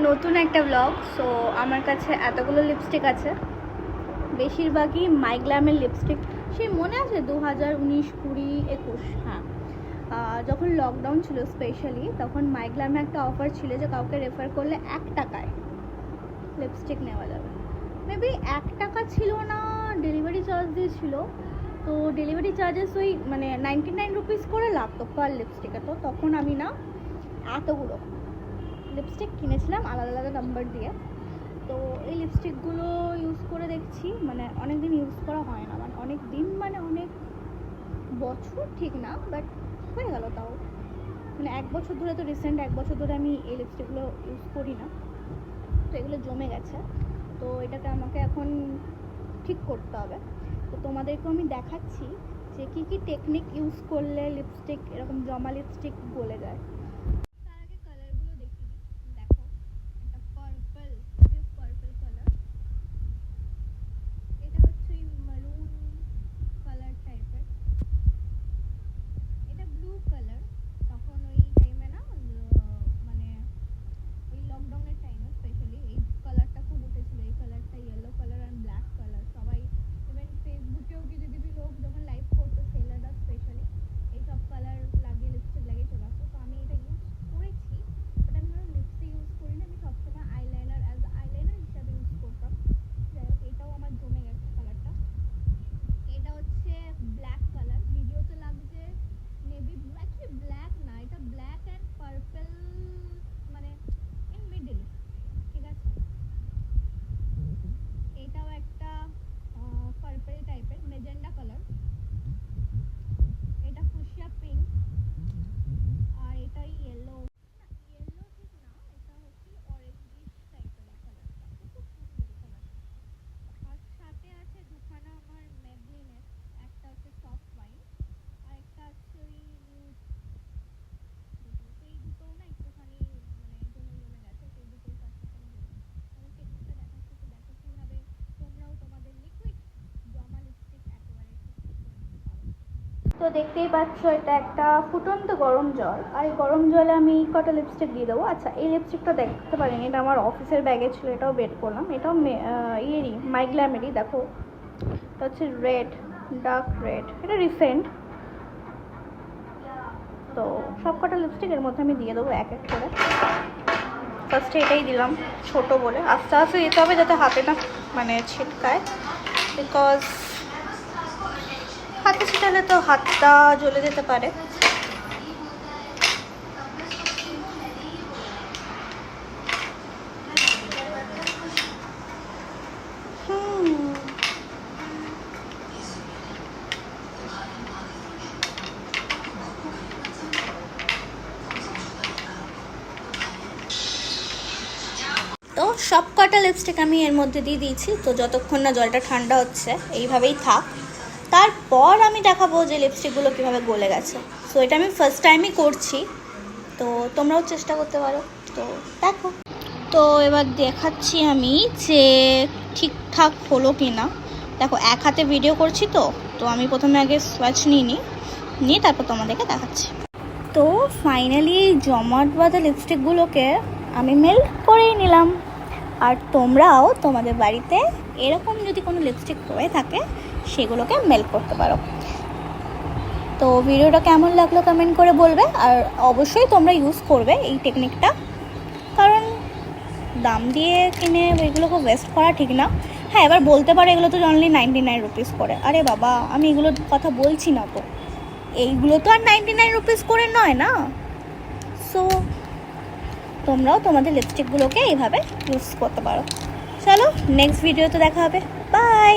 নতুন একটা blog. So আমার কাছে এতগুলো লিপস্টিক আছে, বেশিরভাগই মাইগ্ল্যামের লিপস্টিক। সেই মনে আছে 2019, 20, 21, হ্যাঁ, যখন লকডাউন ছিল স্পেশালি, তখন মাইগ্ল্যামে একটা অফার ছিল যে কাউকে রেফার করলে 1 টাকায় লিপস্টিক নেওয়া যাবে। মেবি 1 টাকা ছিল না, ডেলিভারি চার্জ দিয়েছিল। তো ডেলিভারি চার্জেস ওই মানে 99 রুপিস করে লাগতো পার লিপস্টিকে। তো তখন আমি না এতগুলো লিপস্টিক কিনেছিলাম আলাদা আলাদা নাম্বার দিয়ে। তো এই লিপস্টিকগুলো ইউজ করে দেখছি, মানে অনেক দিন ইউজ করা হয় না, মানে অনেক দিন মানে অনেক বছর ঠিক না, বাট হয়ে গেল তাও, মানে 1 বছর ধরে। তো রিসেন্ট 1 বছর ধরে আমি এই লিপস্টিকগুলো ইউজ করি না, তো এগুলো জমে গেছে। তো এটাকে আমাকে এখন ঠিক করতে হবে। তো তোমাদেরকে আমি দেখাচ্ছি যে কী কী টেকনিক ইউজ করলে লিপস্টিক এরকম জমা লিপস্টিক গলে যায়। তার আগে কালারগুলো দেখিয়ে দিই। দেখো, এটা পার্পল, ডিপ পার্পল কালার। এটা হচ্ছে মারুন কালার টাইপের। এটা ব্লু কালার। তখন ওই টাইমে না, মানে ওই লকডাউনের টাইমে স্পেশালি এই কালারটা খুব উঠেছিল। এই কালারটা yellow colour and black colour. সবাই ইভেন ফেসবুকেও কিছু কিছু লোক যখন লাইভ করতো, সেলাররা স্পেশালি এইসব কালার লাগিয়ে লিপস্টিক লাগিয়ে চলে আসতো। তো আমি এটা ইউজ করেছি, বাট আমি ধরো লিপস্টিক ইউজ করি না। আমি সবসময় আইলাইনার আইলাইনার হিসাবে ইউজ করতাম। যাই হোক, এটাও আমার জমে গেছে কালারটা। এটা হচ্ছে ব্ল্যাক কালার। ভিডিওতে লাগছে নেভি ব্লু, অ্যাকচুয়ালি ব্ল্যাক না, এটা ব্ল্যাক অ্যান্ড পার্পল, মানে ইন মিডল, ঠিক আছে। এটাও একটা পার্পল টাইপের, মেজেন্ডা কালার। এটা ফুশিয়া পিঙ্ক, আর এটা ইয়েলো। ইয়েলো ঠিক না, এটা হচ্ছে অরেঞ্জিশ টাইপের কালারটা, খুব সুন্দর কালার। আর সাথে আছে দুখানা আমার ম্যাগলিনের, একটা হচ্ছে সফট ওয়াইন আর একটা হচ্ছে ওই নিউড। এই দুটো না একটুখানি মানে জমে জমে গেছে, সেই দুটোই ফার্স্ট আমি দিলাম। আমি টেকনিকটা দেখাচ্ছি, তো দেখো কীভাবে তোমরাও তোমাদের লিকুইড জমা লিপস্টিক একেবারে ঠিক করে নিতে পারো। তো দেখতেই পাচ্ছ, এটা একটা ফুটন্ত গরম জল, আর এই গরম জলে আমি কটা লিপস্টিক দিয়ে দেবো। আচ্ছা, এই লিপস্টিকটা দেখতে পারিনি, এটা আমার অফিসের ব্যাগে ছিল, এটাও বের করলাম। এটাও ইয়েরই, মাইগ্ল্যামেরই। দেখো, এটা হচ্ছে রেড, ডার্ক রেড, এটা রিসেন্ট। তো সব কটা লিপস্টিক এর মধ্যে আমি দিয়ে দেবো এক এক করে। ফার্স্টে এটাই দিলাম, ছোট বলে। আস্তে আস্তে দিতে হবে যাতে হাতে না মানে ছিটকায়, বিকজ হাতে ছিটালে তো হাতটা জ্বলে যেতে পারে। তো সব কটা লিপস্টিক আমি এর মধ্যে দিয়ে দিয়েছি। তো যতক্ষণ না জলটা ঠান্ডা হচ্ছে এইভাবেই থাক, তারপর আমি দেখাবো যে লিপস্টিকগুলো কীভাবে গলে গেছে। সো এটা আমি ফার্স্ট টাইমই করছি, তো তোমরাও চেষ্টা করতে পারো। তো দেখো, তো এবার দেখাচ্ছি আমি যে ঠিকঠাক হলো কি না। দেখো, এক হাতে ভিডিও করছি, তো আমি প্রথমে আগে সোয়াচ নিয়ে তারপর তোমাদেরকে দেখাচ্ছি। তো ফাইনালি জমাট বাঁধা লিপস্টিকগুলোকে আমি মেল্ট করেই নিলাম। আর তোমরাও তোমাদের বাড়িতে এরকম যদি কোনো লিপস্টিক হয়ে থাকে, সেগুলোকে মেল্ট করতে পারো। তো ভিডিওটা কেমন লাগলো কমেন্ট করে বলবে, আর অবশ্যই তোমরা ইউজ করবে এই টেকনিকটা, কারণ দাম দিয়ে কিনে এগুলোকে ওয়েস্ট করা ঠিক না। হ্যাঁ, এবার বলতে পারো এগুলো তো অনলি 99 রুপিস করে। আরে বাবা, আমি এগুলোর কথা বলছি না, তো এইগুলো তো আর 99 রুপিস করে নয় না। সো তোমরাও তোমাদের লিপস্টিকগুলোকে এইভাবে ইউজ করতে পারো। চলো, নেক্সট ভিডিওতে দেখা হবে। বাই।